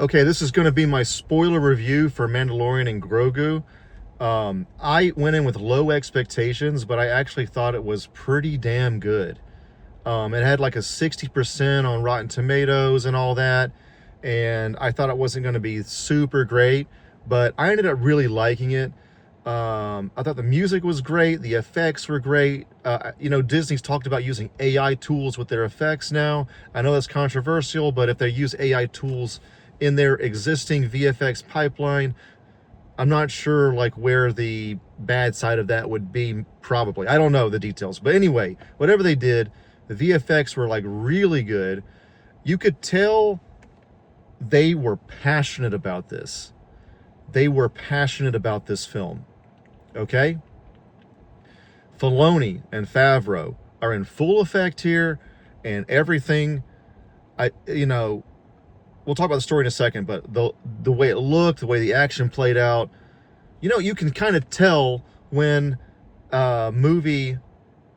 Okay, this is going to be my spoiler review for Mandalorian and Grogu. I went in with low expectations, but I actually thought it was pretty damn good. It had like a 60% on Rotten Tomatoes and all that, and I thought it wasn't going to be super great, but I ended up really liking it. I thought the music was great, the effects were great. Disney's talked about using AI tools with their effects now. I know that's controversial, but if they use AI tools in their existing VFX pipeline, I'm not sure like where the bad side of that would be. Probably, I don't know the details, but anyway, whatever they did, the VFX were like really good. You could tell they were passionate about this. They were passionate about this film. Okay? Filoni and Favreau are in full effect here, and everything. We'll talk about the story in a second, but the way it looked, the way the action played out, you can kind of tell when a movie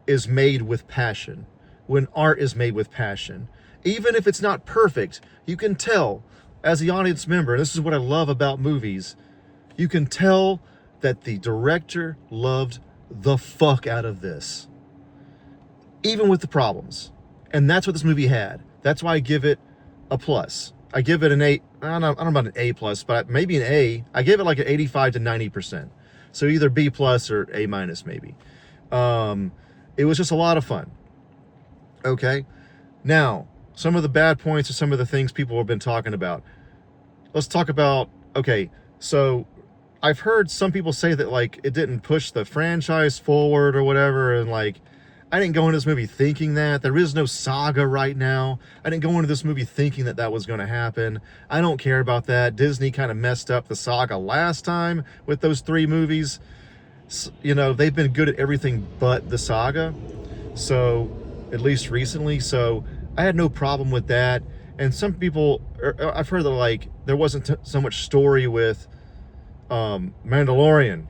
is made with passion, when art is made with passion. Even if it's not perfect, you can tell as the audience member, and this is what I love about movies, you can tell that the director loved the fuck out of this, even with the problems. And that's what this movie had. That's why I give it a plus. I give it an A. I don't know about an A plus, but maybe an A. I give it like an 85 to 90%. So either B plus or A minus maybe. It was just a lot of fun. Okay. Now, some of the bad points are some of the things people have been talking about. Let's talk about, okay, so I've heard some people say that like it didn't push the franchise forward or whatever, and like I didn't go into this movie thinking that. There is no saga right now. I didn't go into this movie thinking that was going to happen. I don't care about that. Disney kind of messed up the saga last time with those 3 movies. They've been good at everything but the saga. So, at least recently. So, I had no problem with that. And some people, I've heard that like there wasn't so much story with Mandalorian.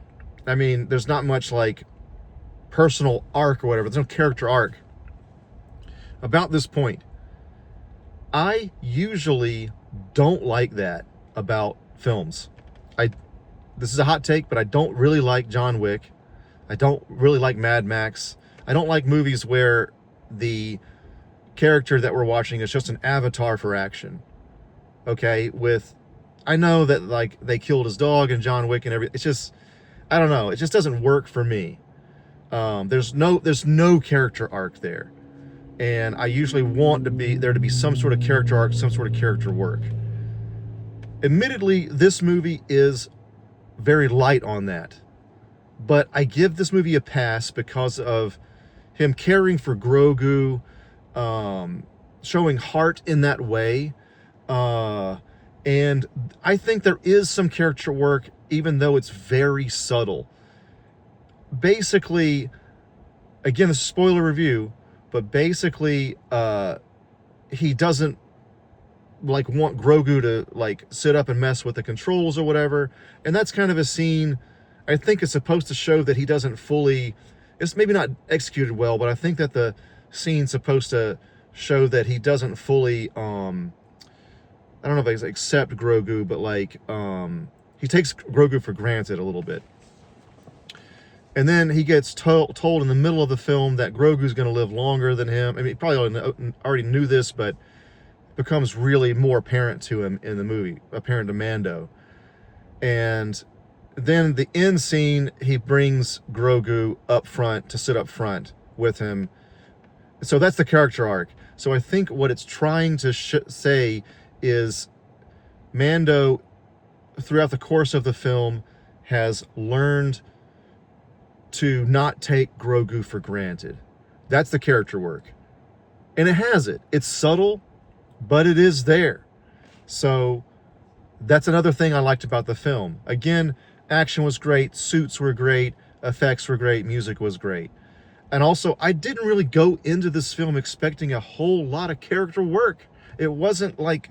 I mean, there's not much like personal arc or whatever. There's no character arc. About this point, I usually don't like that about films. This is a hot take, but I don't really like John Wick. I don't really like Mad Max. I don't like movies where the character that we're watching is just an avatar for action. Okay, I know that like they killed his dog in John Wick and everything. It's just, I don't know. It just doesn't work for me. There's no character arc there, and I usually want there to be some sort of character arc, some sort of character work. Admittedly, this movie is very light on that, but I give this movie a pass because of him caring for Grogu, showing heart in that way, and I think there is some character work, even though it's very subtle. Basically, again, this is a spoiler review, but basically, he doesn't like want Grogu to like sit up and mess with the controls or whatever, and that's kind of a scene I think is supposed to show that he doesn't fully. It's maybe not executed well, but I think that the scene's supposed to show that he doesn't fully. I don't know if I accept Grogu, but like he takes Grogu for granted a little bit. And then he gets told in the middle of the film that Grogu's going to live longer than him. I mean, he probably already knew this, but it becomes really more apparent to him in the movie, apparent to Mando. And then the end scene, he brings Grogu up front to sit up front with him. So that's the character arc. So I think what it's trying to say is Mando, throughout the course of the film, has learned to not take Grogu for granted. That's the character work. And it has it. It's subtle, but it is there. So that's another thing I liked about the film. Again, action was great, suits were great, effects were great, music was great. And also, I didn't really go into this film expecting a whole lot of character work. It wasn't like,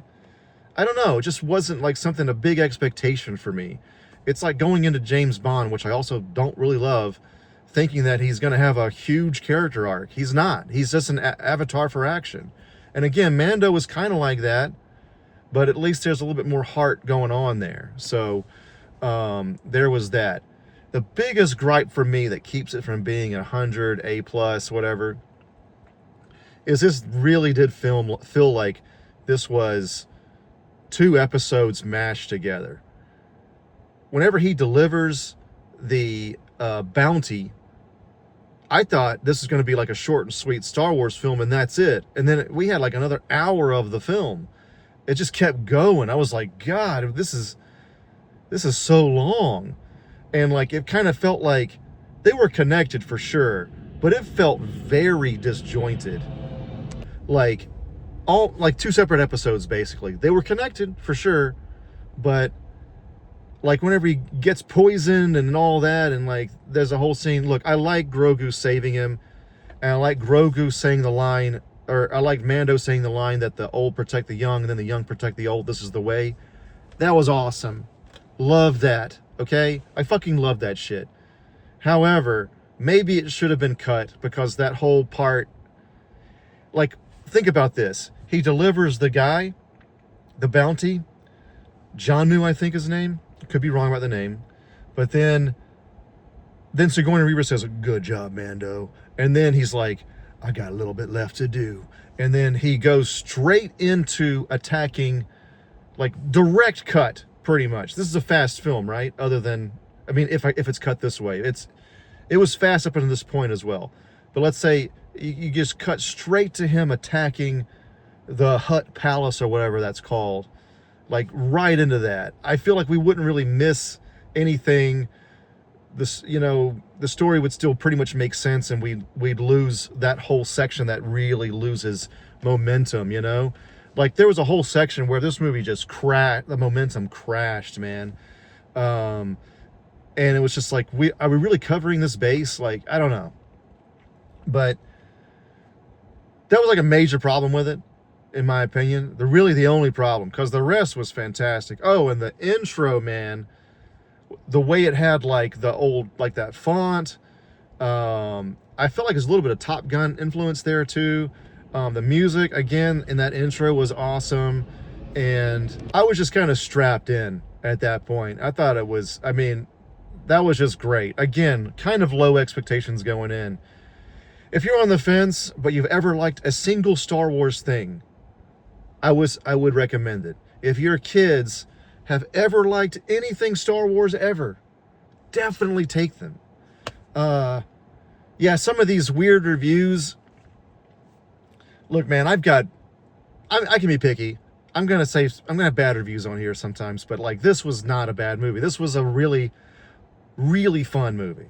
I don't know, it just wasn't like a big expectation for me. It's like going into James Bond, which I also don't really love, thinking that he's going to have a huge character arc. He's not. He's just an avatar for action. And again, Mando was kind of like that, but at least there's a little bit more heart going on there. So there was that. The biggest gripe for me that keeps it from being 100, A plus, whatever, is this really did feel like this was 2 episodes mashed together. Whenever he delivers the bounty, I thought this is going to be like a short and sweet Star Wars film, and that's it. And then we had like another hour of the film. It just kept going. I was like, God, this is so long. And like, it kind of felt like they were connected for sure, but it felt very disjointed. Like 2 separate episodes, basically. They were connected for sure, but like whenever he gets poisoned and all that, and like there's a whole scene. Look, I like Grogu saving him, and I like Grogu saying the line, or I like Mando saying the line that the old protect the young and then the young protect the old. This is the way. That was awesome. Love that. Okay? I fucking love that shit. However, maybe it should have been cut, because that whole part, like, think about this. He delivers the guy, the bounty, Janu, I think his name. Could be wrong about the name. But then Sigourney Weaver says, good job, Mando. And then he's like, I got a little bit left to do. And then he goes straight into attacking, like, direct cut, pretty much. This is a fast film, right? Other than, I mean, if it's cut this way. It was fast up until this point as well. But let's say you just cut straight to him attacking the Hutt Palace or whatever that's called. Like, right into that. I feel like we wouldn't really miss anything. This, you know, the story would still pretty much make sense, and we'd lose that whole section that really loses momentum, you know? Like, there was a whole section where this movie just crashed, the momentum crashed, man. And it was just like, are we really covering this base? Like, I don't know. But that was like a major problem with it, in my opinion. Really the only problem, because the rest was fantastic. Oh, and the intro, man, the way it had like the old, like that font, I felt like there's a little bit of Top Gun influence there too. The music, again, in that intro was awesome. And I was just kind of strapped in at that point. I thought it was, I mean, that was just great. Again, kind of low expectations going in. If you're on the fence, but you've ever liked a single Star Wars thing, I would recommend it. If your kids have ever liked anything Star Wars ever, definitely take them. Yeah, some of these weird reviews. Look, man, I can be picky. I'm gonna have bad reviews on here sometimes, but like, this was not a bad movie. This was a really, really fun movie.